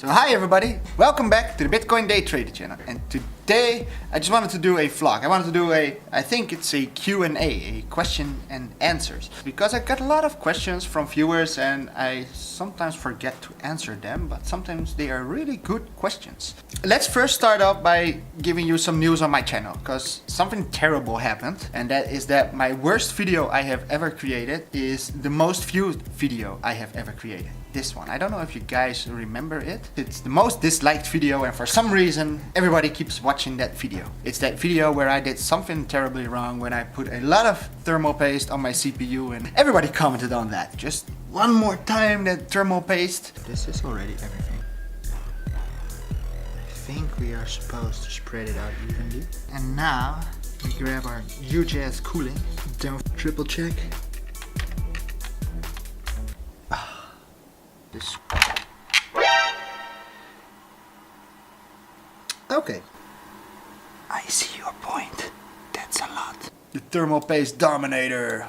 So hi everybody, welcome back to the Bitcoin Daytrader channel. And today I just wanted to do a vlog. I wanted to do I think it's a Q&A, a question and answers. Because I got a lot of questions from viewers and I sometimes forget to answer them, but sometimes they are really good questions. Let's first start off by giving you some news on my channel, because something terrible happened. And that is that my worst video I have ever created is the most viewed video I have ever created. This one. I don't know if you guys remember it. It's the most disliked video and for some reason everybody keeps watching that video. It's that video where I did something terribly wrong when I put a lot of thermal paste on my CPU and everybody commented on that. Just one more time that thermal paste. This is already everything. I think we are supposed to spread it out evenly. And now we grab our huge ass cooling. Don't triple check. This. Okay. I see your point. That's a lot. The thermal paste dominator.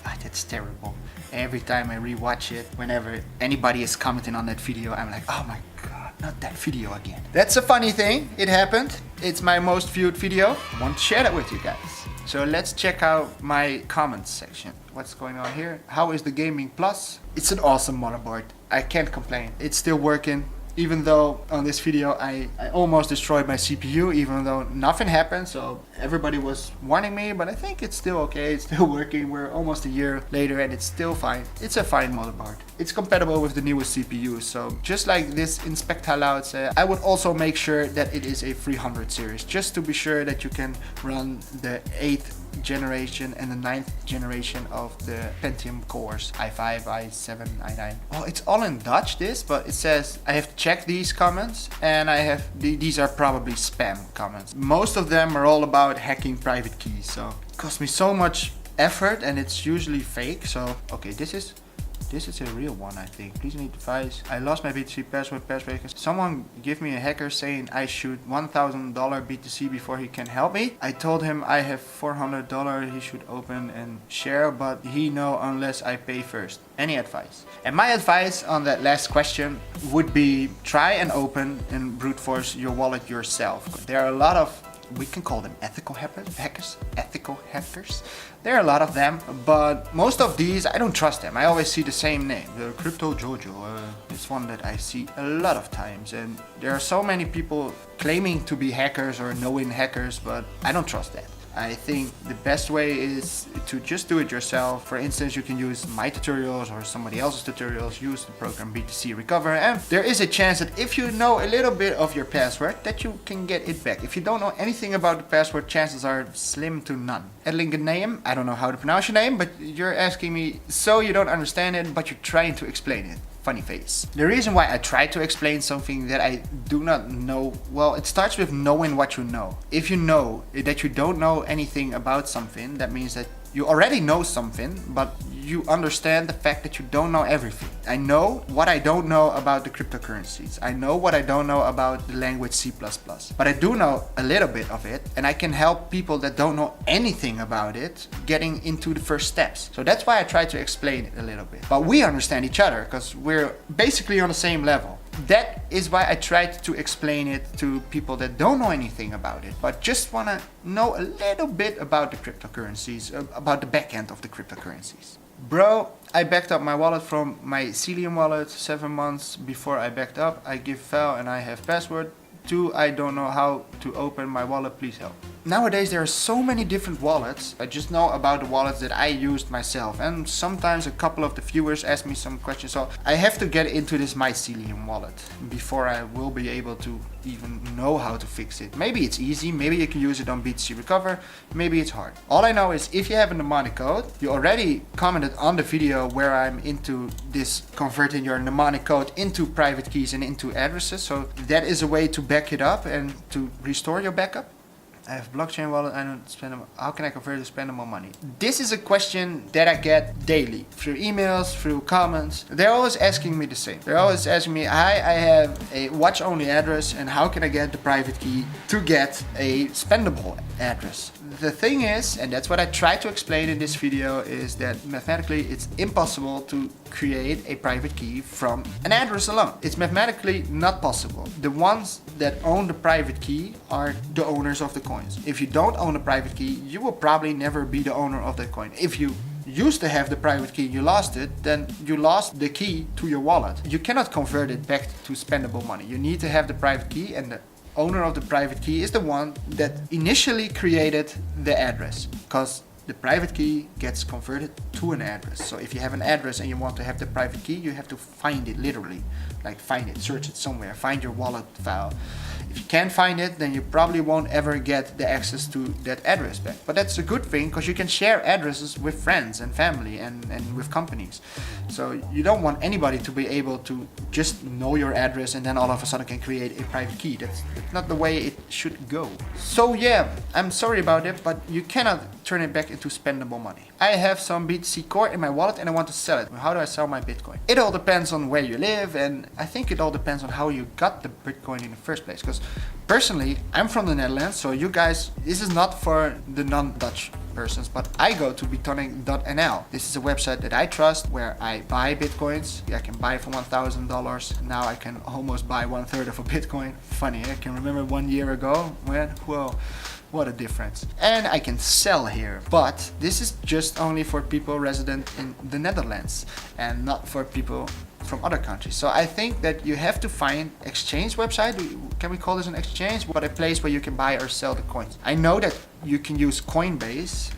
That's terrible. Every time I rewatch it, whenever anybody is commenting on that video, I'm like, oh my god, not that video again. That's a funny thing. It happened. It's my most viewed video. I want to share that with you guys. So let's check out my comments section. What's going on here? How is the Gaming Plus? It's an awesome motherboard. I can't complain. It's still working. Even though on this video I almost destroyed my CPU, even though nothing happened, so everybody was warning me, but I think it's still okay, it's still working. We're almost a year later and it's still fine. It's a fine motherboard. It's compatible with the newest CPUs, so just like this Inspect Hallout said, I would also make sure that it is a 300 series, just to be sure that you can run the 8th generation and the 9th generation of the Pentium cores, i5, i7, i9. Well, it's all in Dutch this, but it says I have to check these comments and I have these are probably spam comments. Most of them are all about hacking private keys, so it cost me so much effort and it's usually fake. So okay, this is a real one, I think. Please need advice. I lost my BTC password. Someone give me a hacker saying I should $1,000 BTC before he can help me. I told him I have $400 he should open and share, but he no unless I pay first. Any advice? And my advice on that last question would be try and open and brute force your wallet yourself. There are a lot of, we can call them ethical hackers. There are a lot of them, but most of these I don't trust them. I always see the same name, the Crypto Jojo. It's one that I see a lot of times, and there are so many people claiming to be hackers or knowing hackers, but I don't trust that. I think the best way is to just do it yourself. For instance, you can use my tutorials or somebody else's tutorials, use the program BTC Recover, and there is a chance that if you know a little bit of your password, that you can get it back. If you don't know anything about the password, chances are slim to none. Edlinganeum, I don't know how to pronounce your name, but you're asking me, so you don't understand it, but you're trying to explain it. Funny face. The reason why I try to explain something that I do not know, well, it starts with knowing what you know. If you know that you don't know anything about something, that means that you already know something, but you understand the fact that you don't know everything. I know what I don't know about the cryptocurrencies. I know what I don't know about the language C++. But I do know a little bit of it, and I can help people that don't know anything about it getting into the first steps. So that's why I try to explain it a little bit. But we understand each other because we're basically on the same level. That is why I tried to explain it to people that don't know anything about it, but just want to know a little bit about the cryptocurrencies, about the back end of the cryptocurrencies. Bro, I backed up my wallet from my Celium wallet 7 months before I backed up. I give file and I have password. 2, I don't know how to open my wallet, please help. Nowadays there are so many different wallets. I just know about the wallets that I used myself, and sometimes a couple of the viewers ask me some questions, so I have to get into this mycelium wallet before I will be able to even know how to fix it. Maybe it's easy, maybe you can use it on BTC Recover, maybe it's hard. All I know is if you have a mnemonic code, you already commented on the video where I'm into this converting your mnemonic code into private keys and into addresses, so that is a way to back it up and to restore your backup. I have blockchain wallet, I don't spend them. How can I convert to spend more money? This is a question that I get daily through emails, through comments. They're always asking me the same. They're always asking me, hi, I have a watch only address and how can I get the private key to get a spendable address? the thing is, and that's what I try to explain in this video, is that mathematically it's impossible to create a private key from an address alone. It's mathematically not possible. The ones that own the private key are the owners of the coins. If you don't own a private key, you will probably never be the owner of that coin. If you used to have the private key, you lost it, then you lost the key to your wallet. You cannot convert it back to spendable money. You need to have the private key, and the owner of the private key is the one that initially created the address, because the private key gets converted to an address. So if you have an address and you want to have the private key, you have to find it literally, like find it, search it somewhere, find your wallet file. If you can't find it, then you probably won't ever get the access to that address back. But that's a good thing, because you can share addresses with friends and family and with companies. So you don't want anybody to be able to just know your address and then all of a sudden can create a private key. That's not the way it should go. So yeah, I'm sorry about it, but you cannot turn it back into spendable money. I have some BTC Core in my wallet and I want to sell it. How do I sell my Bitcoin? It all depends on where you live, and I think it all depends on how you got the Bitcoin in the first place. Because personally, I'm from the Netherlands, so you guys, this is not for the non-Dutch persons, but I go to bitonic.nl. This is a website that I trust, where I buy Bitcoins. I can buy for $1,000. Now I can almost buy 1/3 of a Bitcoin. Funny, I can remember 1 year ago when, whoa, what a difference. And I can sell here, but this is just only for people resident in the Netherlands and not for people from other countries. So I think that you have to find exchange website. Can we call this an exchange? But a place where you can buy or sell the coins. I know that you can use Coinbase.com,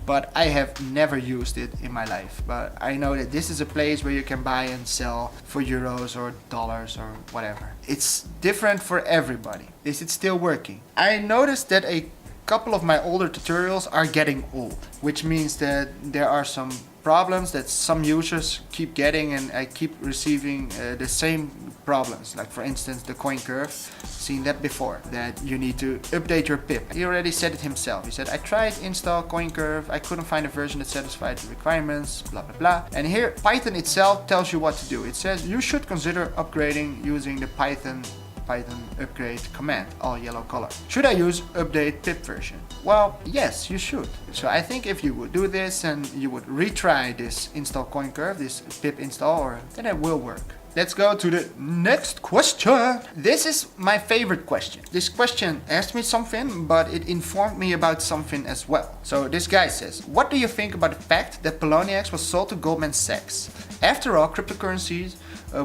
but I have never used it in my life. But I know that this is a place where you can buy and sell for euros or dollars or whatever. It's different for everybody. Is it still working? I noticed that a couple of my older tutorials are getting old, which means that there are some problems that some users keep getting, and I keep receiving the same problems. Like for instance, the coin curve, seen that before, that you need to update your pip. He already said it himself. He said, I tried install coin curve, I couldn't find a version that satisfied the requirements, blah blah blah. And here Python itself tells you what to do. It says you should consider upgrading using the Python upgrade command, all yellow color. Should I use update pip version? Well, yes, you should. So I think if you would do this and you would retry this install coin curve, this pip install, then it will work. Let's go to the next question. This is my favorite question. This question asked me something, but it informed me about something as well. So this guy says, what do you think about the fact that Poloniex was sold to Goldman Sachs? After all, cryptocurrencies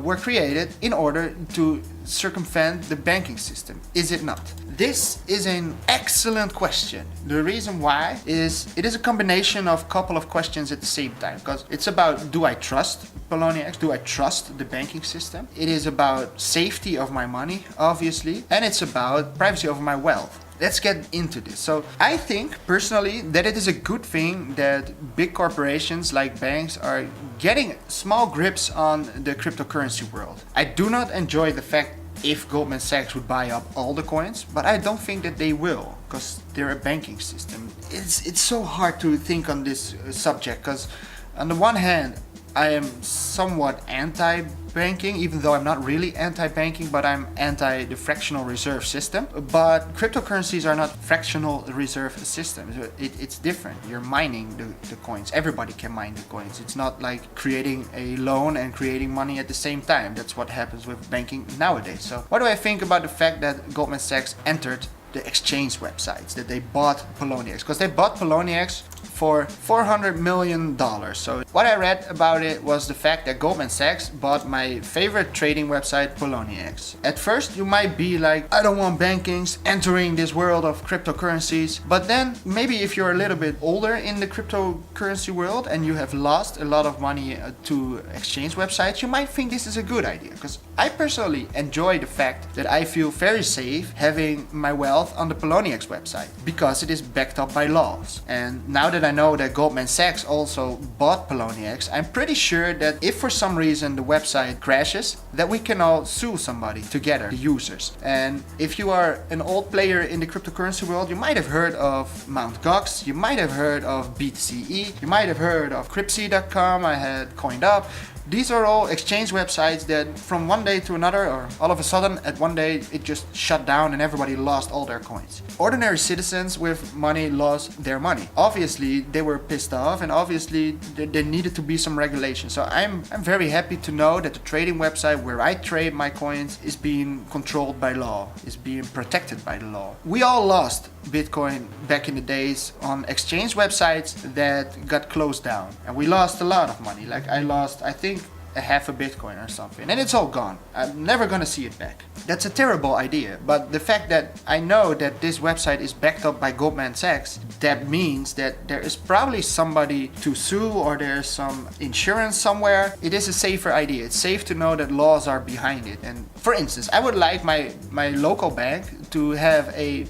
were created in order to circumvent the banking system, is it not? This is an excellent question. The reason why is it is a combination of a couple of questions at the same time, because it's about, do I trust Poloniex? Do I trust the banking system? It is about safety of my money, obviously, and it's about privacy of my wealth. Let's get into this. So I think personally that it is a good thing that big corporations like banks are getting small grips on the cryptocurrency world. I do not enjoy the fact if Goldman Sachs would buy up all the coins, but I don't think that they will, because they're a banking system. It's so hard to think on this subject, because on the one hand I am somewhat anti-banking, even though I'm not really anti-banking, but I'm anti the fractional reserve system. But cryptocurrencies are not fractional reserve systems. It's different. You're mining the coins. Everybody can mine the coins. It's not like creating a loan and creating money at the same time. That's what happens with banking nowadays. So what do I think about the fact that Goldman Sachs entered the exchange websites, that they bought Poloniex? Because they bought Poloniex for $400 million. So what I read about it was the fact that Goldman Sachs bought my favorite trading website, Poloniex. At first you might be like, I don't want bankings entering this world of cryptocurrencies. But then maybe if you're a little bit older in the cryptocurrency world and you have lost a lot of money to exchange websites, you might think this is a good idea. Because I personally enjoy the fact that I feel very safe having my wealth on the Poloniex website, because it is backed up by laws. And now that I know that Goldman Sachs also bought Poloniex, I'm pretty sure that if for some reason the website crashes, that we can all sue somebody together, the users. And if you are an old player in the cryptocurrency world, you might have heard of Mt. Gox, you might have heard of BTCE, you might have heard of Cryptsy.com, I had coined up. These are all exchange websites that from one day to another, or all of a sudden at one day, it just shut down and everybody lost all their coins. Ordinary citizens with money lost their money. Obviously, they were pissed off, and obviously there needed to be some regulation. So I'm very happy to know that the trading website where I trade my coins is being controlled by law, is being protected by the law. We all lost Bitcoin back in the days on exchange websites that got closed down, and we lost a lot of money. Like I lost, I think, a half a Bitcoin or something, and it's all gone. I'm never gonna see it back. That's a terrible idea, but the fact that I know that this website is backed up by Goldman Sachs, that means that there is probably somebody to sue, or there's some insurance somewhere. It is a safer idea. It's safe to know that laws are behind it. And for instance, I would like my local bank to have a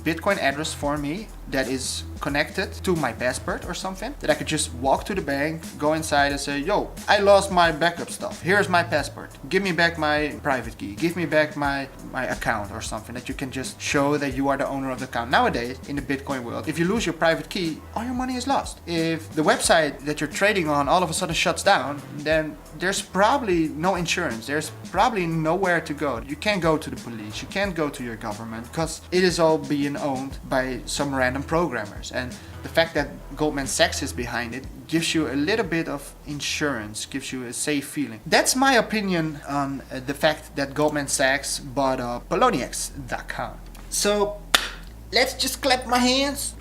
Bitcoin address for me that is connected to my passport or something, that I could just walk to the bank, go inside and say, yo, I lost my backup stuff. Here's my passport. Give me back my private key. Give me back my account or something, that you can just show that you are the owner of the account. Nowadays, in the Bitcoin world, if you lose your private key, all your money is lost. If the website that you're trading on all of a sudden shuts down, then there's probably no insurance. There's probably nowhere to go. You can't go to the police. You can't go to your government, because it is all being owned by some random programmers. And the fact that Goldman Sachs is behind it gives you a little bit of insurance, gives you a safe feeling. That's my opinion on the fact that Goldman Sachs bought up Poloniex.com. So let's just clap my hands,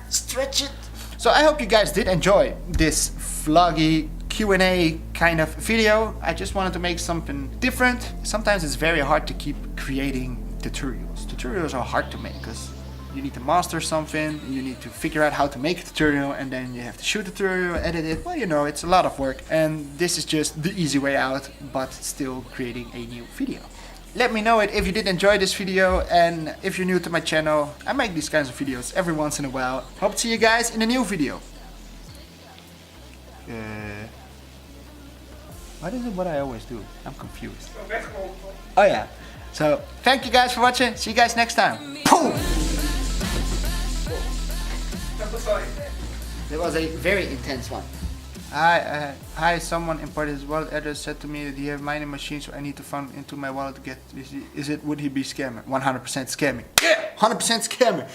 stretch it. So I hope you guys did enjoy this vloggy Q&A kind of video. I just wanted to make something different. Sometimes it's very hard to keep creating tutorials. Tutorials are hard to make because you need to master something, you need to figure out how to make a tutorial, and then you have to shoot a tutorial, edit it. Well, you know, it's a lot of work, and this is just the easy way out, but still creating a new video. Let me know it if you did enjoy this video, and if you're new to my channel, I make these kinds of videos every once in a while. Hope to see you guys in a new video. What is it what I always do? I'm confused. Oh yeah. So, thank you guys for watching. See you guys next time. Boom! It was a very intense one. Hi, someone imported his wallet address, said to me that he have mining machines, so I need to fund into my wallet to get, would he be scamming? 100% scamming. Yeah, 100% scamming.